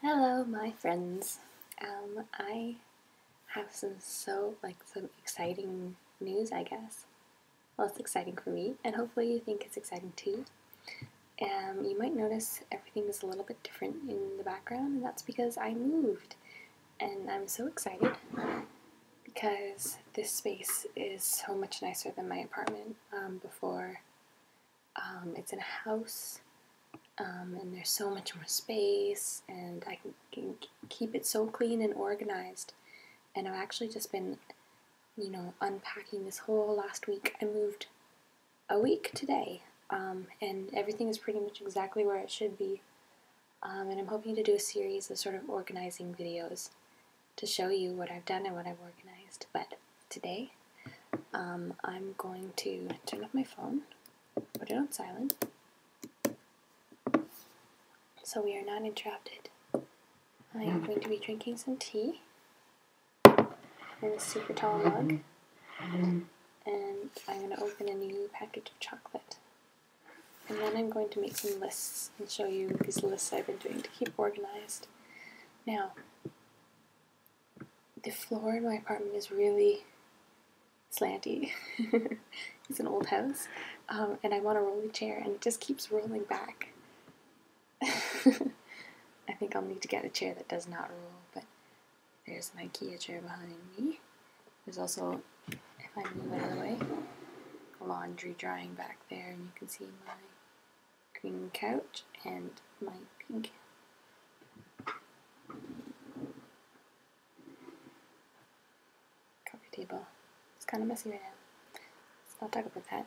Hello, my friends. I have some exciting news, I guess. Well, it's exciting for me, and hopefully you think it's exciting too. You might notice everything is a little bit different in the background, and that's because I moved. And I'm so excited because this space is so much nicer than my apartment before. It's in a house. And there's so much more space, and I can keep it so clean and organized. And I've actually just been, unpacking this whole last week. I moved a week today, and everything is pretty much exactly where it should be. And I'm hoping to do a series of sort of organizing videos to show you what I've done and what I've organized. But today, I'm going to turn off my phone, put it on silent, so we are not interrupted. I am going to be drinking some tea in a super tall mug, and I'm going to open a new package of chocolate. And then I'm going to make some lists and show you these lists I've been doing to keep organized. Now, the floor in my apartment is really slanty. It's an old house, and I'm on a rolling chair, and it just keeps rolling back. I think I'll need to get a chair that does not roll, but there's an IKEA chair behind me. There's also, if I move out of the way, laundry drying back there, and you can see my green couch and my pink coffee table. It's kind of messy right now, so I'll talk about that.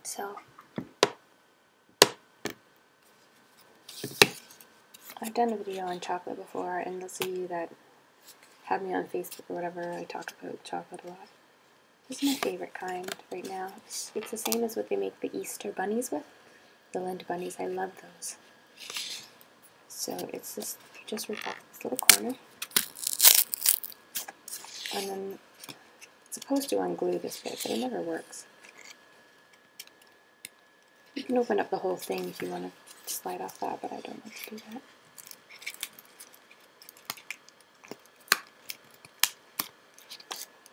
So, I've done a video on chocolate before, and those of you that have me on Facebook or whatever, I talk about chocolate a lot. This is my favorite kind right now. It's the same as what they make the Easter bunnies with. The Lindt bunnies, I love those. So it's this, you just rip off this little corner, and then it's supposed to unglue this bit, but it never works. You can open up the whole thing if you want to slide off that, but I don't like to do that.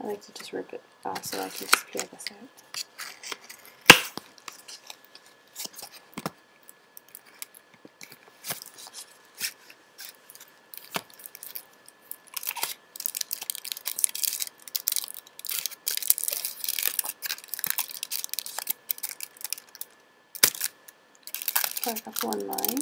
I like to just rip it off so I can just peel this out. Start off one line.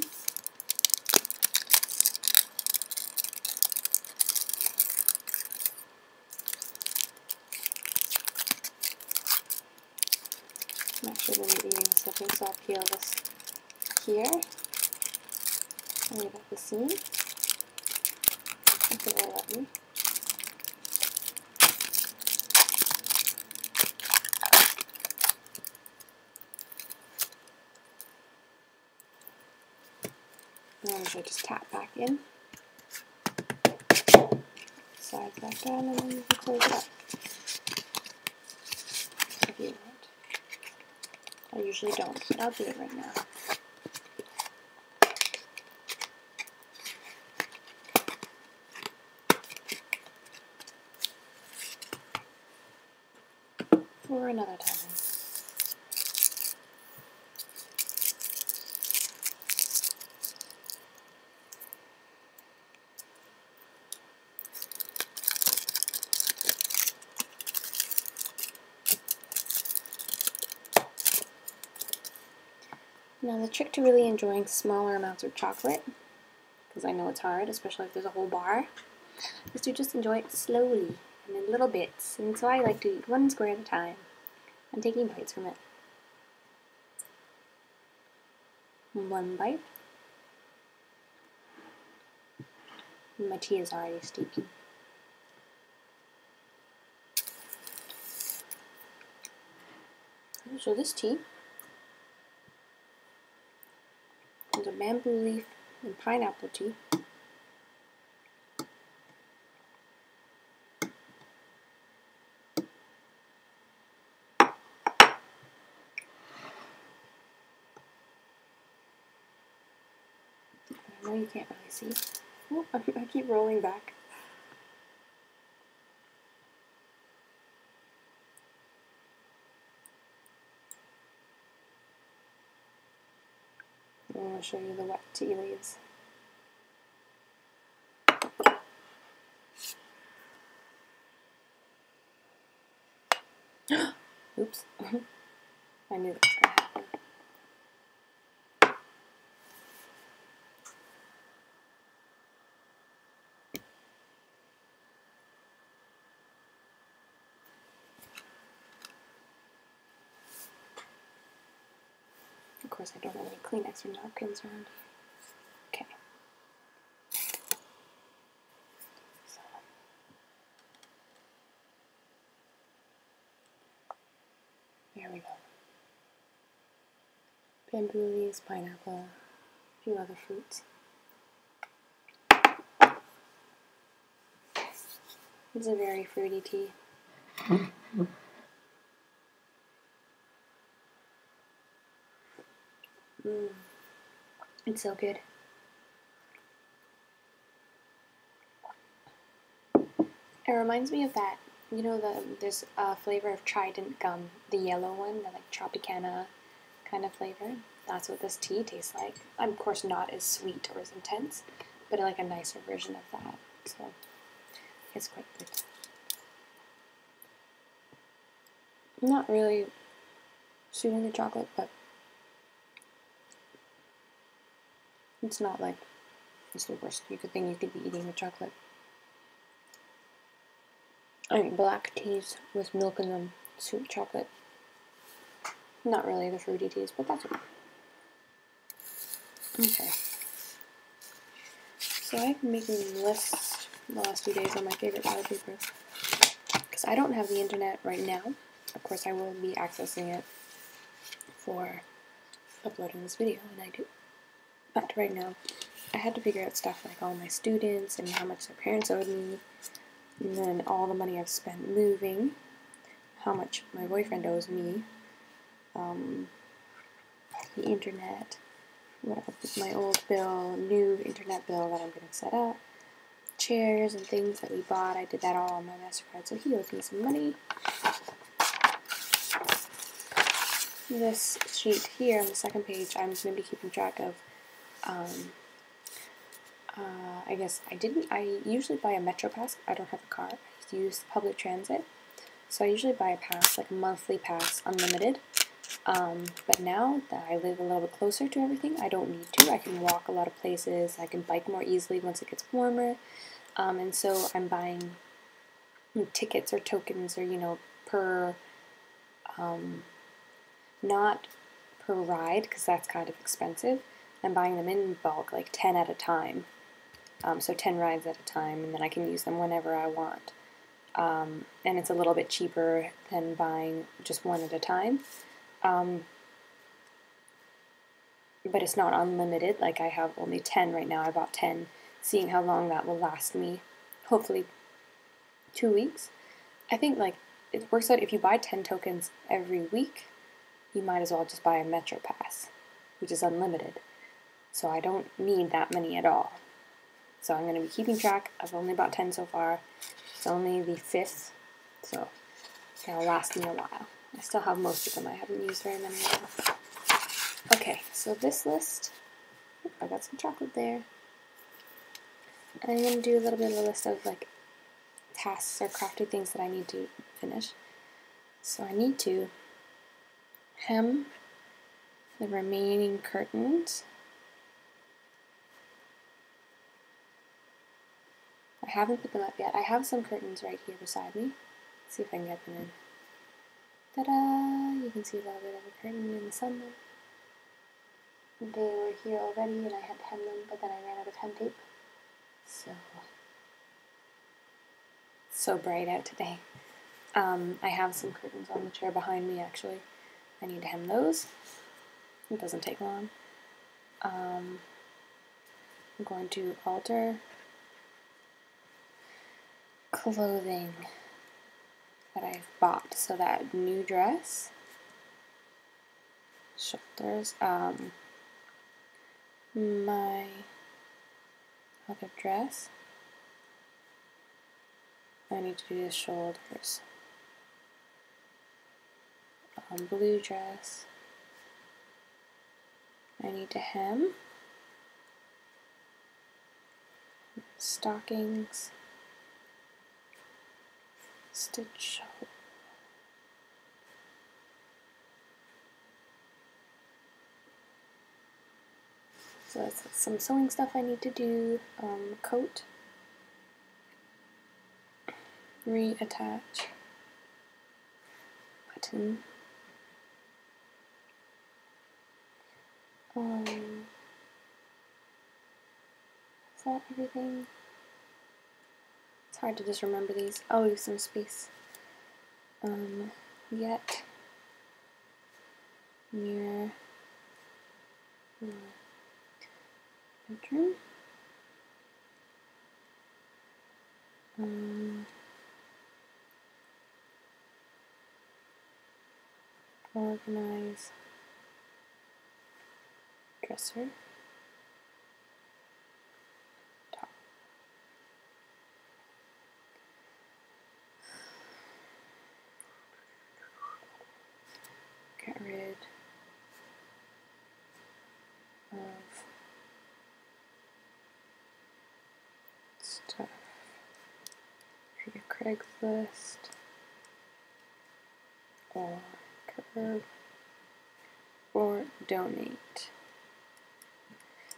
I'm actually going to be eating something, so I'll peel this here. I'll leave out the seam. I think I love you. And then I just tap back in. Slide back down, and then you can close it up. If you want. I usually don't, but I'll do it right now. For another time. Now the trick to really enjoying smaller amounts of chocolate, because I know it's hard, especially if there's a whole bar, is to just enjoy it slowly and in little bits. And so I like to eat one square at a time. I'm taking bites from it. One bite. And my tea is already steeping. So this tea is a bamboo leaf and pineapple tea. know you can't really see. Oh, I keep rolling back. I'm going to show you the wet tea leaves. Oops. I knew that was going to happen. Of course, I don't have any Kleenex or napkins around here. Okay. So. There we go. Bamboo leaves, pineapple, a few other fruits. It's a very fruity tea. It's so good. It reminds me of that, you know, there's a flavor of Trident gum, the yellow one, the like Tropicana kind of flavor. That's what this tea tastes like. Of course not as sweet or as intense, but like a nicer version of that. So it's quite good. Not really sweet the chocolate, but it's not like it's the worst thing you could be eating with chocolate. I mean, black teas with milk in them, sweet chocolate. Not really the fruity teas, but that's okay. Okay. So I've been making lists the last few days on my favorite wallpaper. Because I don't have the internet right now. Of course, I will be accessing it for uploading this video, and I do. But right now, I had to figure out stuff like all my students and how much their parents owed me, and then all the money I've spent moving, how much my boyfriend owes me, the internet, my old bill, new internet bill that I'm going to set up, chairs and things that we bought. I did that all on my MasterCard, so he owes me some money. This sheet here on the second page, I'm just going to be keeping track of, I guess I usually buy a Metro Pass. I don't have a car. I use public transit. So I usually buy a pass, like a monthly pass, unlimited. But now that I live a little bit closer to everything, I don't need to. I can walk a lot of places. I can bike more easily once it gets warmer. And so I'm buying tickets or tokens or, you know, per, not per ride, because that's kind of expensive. I'm buying them in bulk, like 10 at a time. So 10 rides at a time, and then I can use them whenever I want. And it's a little bit cheaper than buying just one at a time. But it's not unlimited, like I have only 10 right now. I bought 10, seeing how long that will last me. Hopefully 2 weeks. I think like it works out if you buy 10 tokens every week, you might as well just buy a Metro Pass, which is unlimited. So I don't need that many at all. So I'm going to be keeping track. I've only bought 10 so far. It's only the 5th, so it's going to last me a while. I still have most of them. I haven't used very many of them. Okay, so this list, I got some chocolate there. And I'm going to do a little bit of a list of like tasks or crafty things that I need to finish. So I need to hem the remaining curtains. I haven't put them up yet. I have some curtains right here beside me. Let's see if I can get them in. Ta-da! You can see a little bit of a curtain in the sunlight. They were here already and I had to hem them, but then I ran out of hem tape. So bright out today. I have some curtains on the chair behind me actually. I need to hem those. It doesn't take long. I'm going to alter clothing that I've bought. So that new dress, shoulders, my like a dress. I need to do the shoulders. Blue dress. I need to hem. Stockings. Stitch. So that's some sewing stuff I need to do. Coat. Reattach. Button. Is that everything? It's hard to just remember these. Oh, leave some space. Yet. Mirror. Bedroom. Organize. Dresser. Top. Get rid of stuff for your Craigslist or Curb or donate.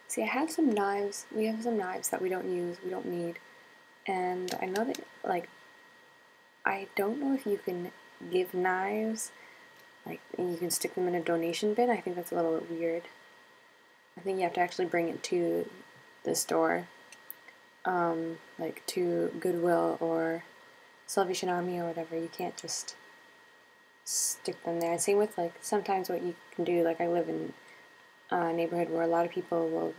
See, I have some knives. We have some knives that we don't use, we don't need, and I know that, like, I don't know if you can give knives, like, and you can stick them in a donation bin. I think that's a little bit weird. I think you have to actually bring it to the store, like to Goodwill or Salvation Army or whatever. You can't just stick them there. Same with, like, sometimes what you can do, like, I live in a neighborhood where a lot of people will,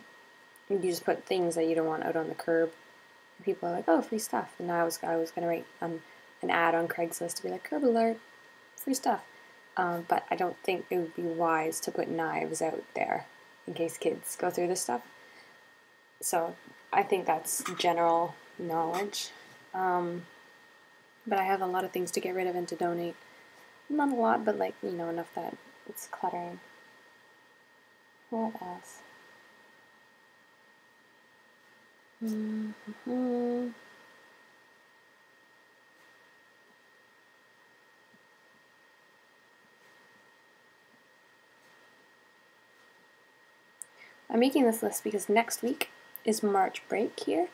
you just put things that you don't want out on the curb. And people are like, oh, free stuff. And I was going to write an ad on Craigslist to be like, curb alert, free stuff. But I don't think it would be wise to put knives out there in case kids go through this stuff. So I think that's general knowledge. But I have a lot of things to get rid of and to donate. Not a lot, but, like, you know, enough that it's cluttering. What else? I'm making this list because next week is March break here,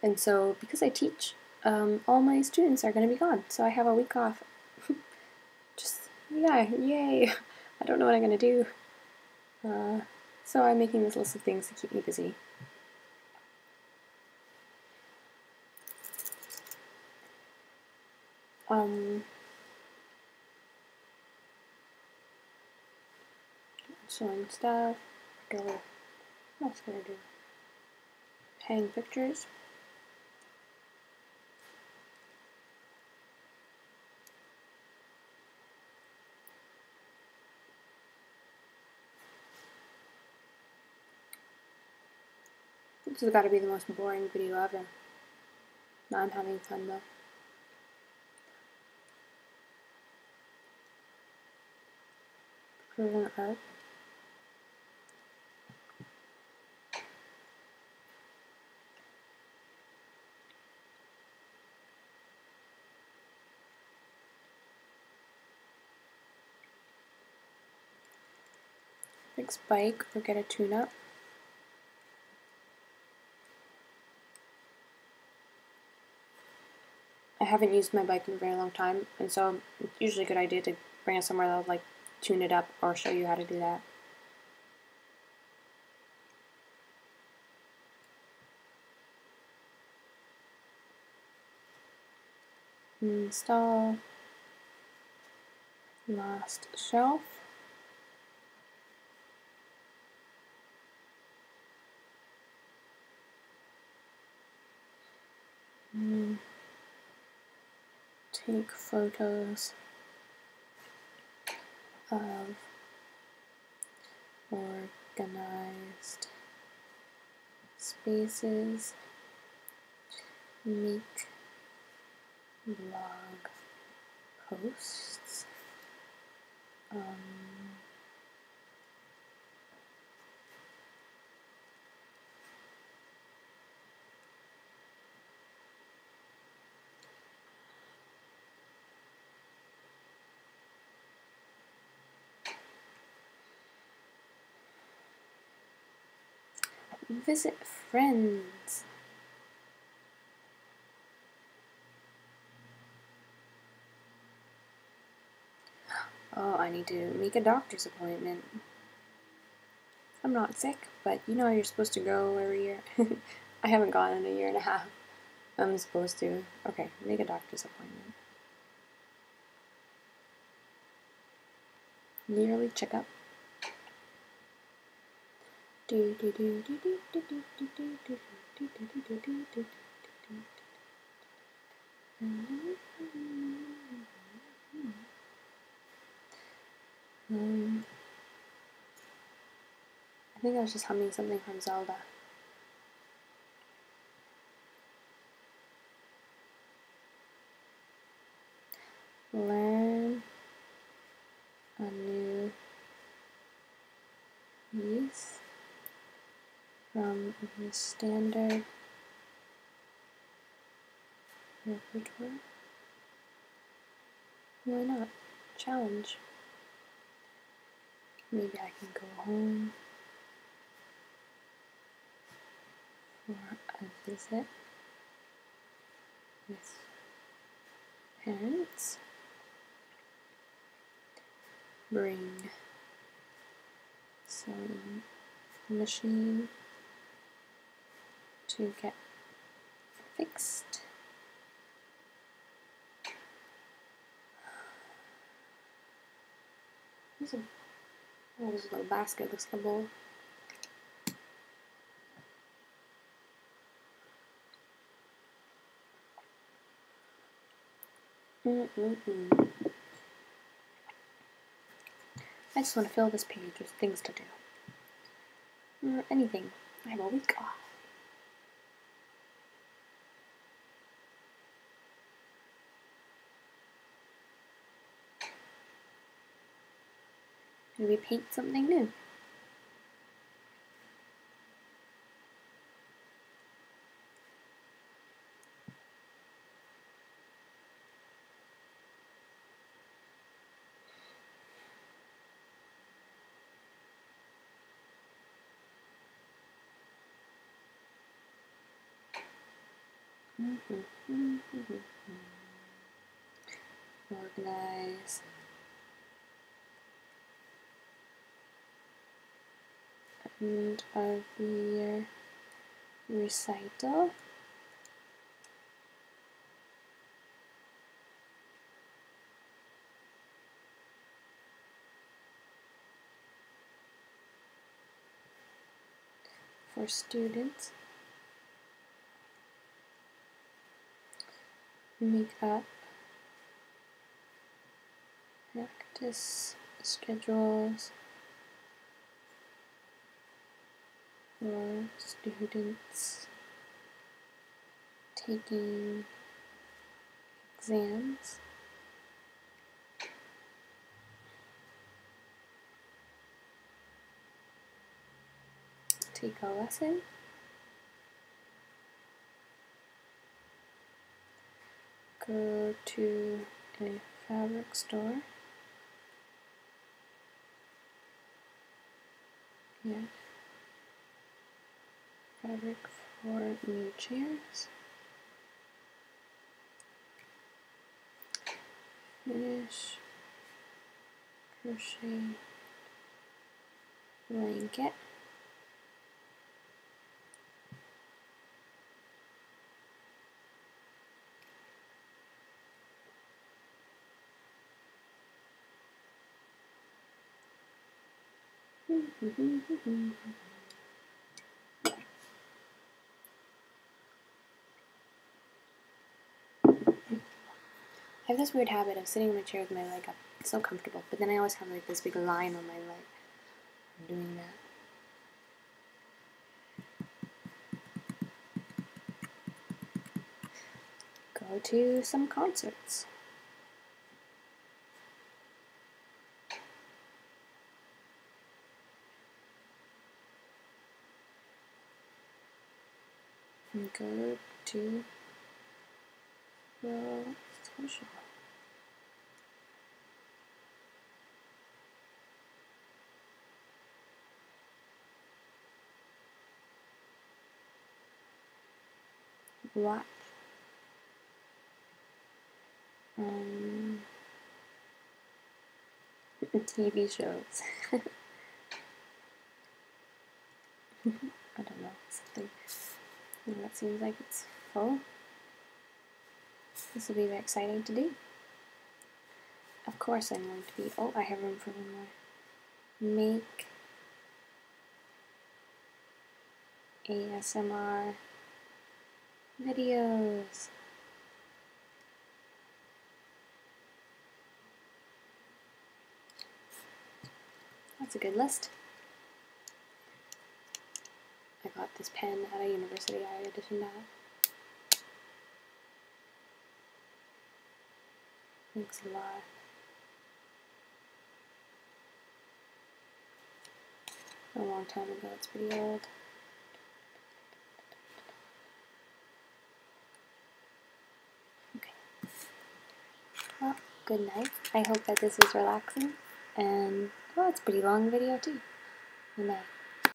and so because I teach, all my students are going to be gone, so I have a week off. Just, yeah, yay! I don't know what I'm going to do. So I'm making this list of things to keep me busy. Sewing stuff. What else can I do? Hang pictures. This has got to be the most boring video ever. No, I'm having fun though. Proven art. Fix bike or get a tune-up. I haven't used my bike in a very long time, and so it's usually a good idea to bring it somewhere that'll, like, tune it up or show you how to do that. Install last shelf. Take photos of organized spaces. make blog posts. Visit friends. Oh, I need to make a doctor's appointment. I'm not sick, but you know you're supposed to go every year. I haven't gone in a year and a half. I'm supposed to. Okay, make a doctor's appointment. Yearly checkup. I think I was just humming something from Zelda. Learn a new piece from the standard repertoire. Why not? Challenge. Maybe I can go home for a visit with parents. Bring sewing machine to get fixed. There's a little basket, looks like a bowl. I just want to fill this page with things to do. Or anything. I have a week off. Maybe paint something new. Organize. End of the year recital. For students. Make up practice schedules for students taking exams. Take a lesson. Go to a fabric store. Get fabric for new chairs. Finish crochet blanket. I have this weird habit of sitting in my chair with my leg up. It's so comfortable, but then I always have like this big line on my leg from doing that. go to some concerts. And go to the social. Watch TV shows. I don't know, something that seems like it's full. This will be very exciting to do. Of course I'm going to be, oh, I have room for one more. Make ASMR videos. That's a good list. I got this pen at a university I auditioned at. Thanks a lot. A long time ago, it's pretty old. Okay. Well, good night. I hope that this was relaxing. And, well, it's a pretty long video too. Good night.